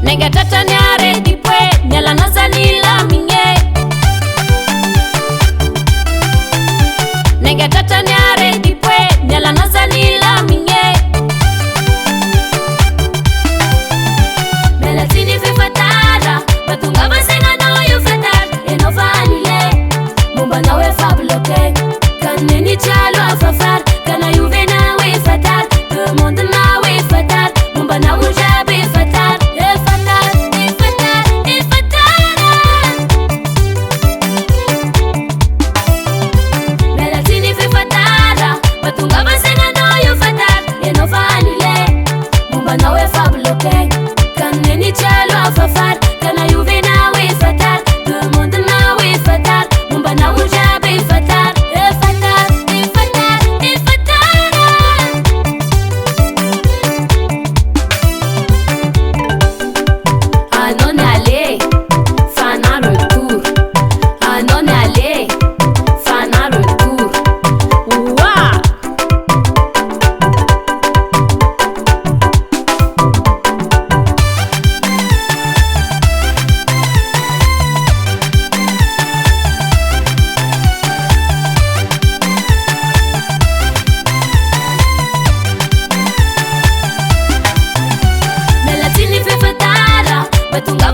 Nega tatanyare dipwe nyala nazanila minye Nega tatanyare dipwe nyala nazanila minye Melatini fe fatara batunga basenga no yo fatara eno vanile mumba na we fabloke kaneni chalo afafar kana yuve na we fatar le monde na we fatar mumba na ujabe fatar Batunga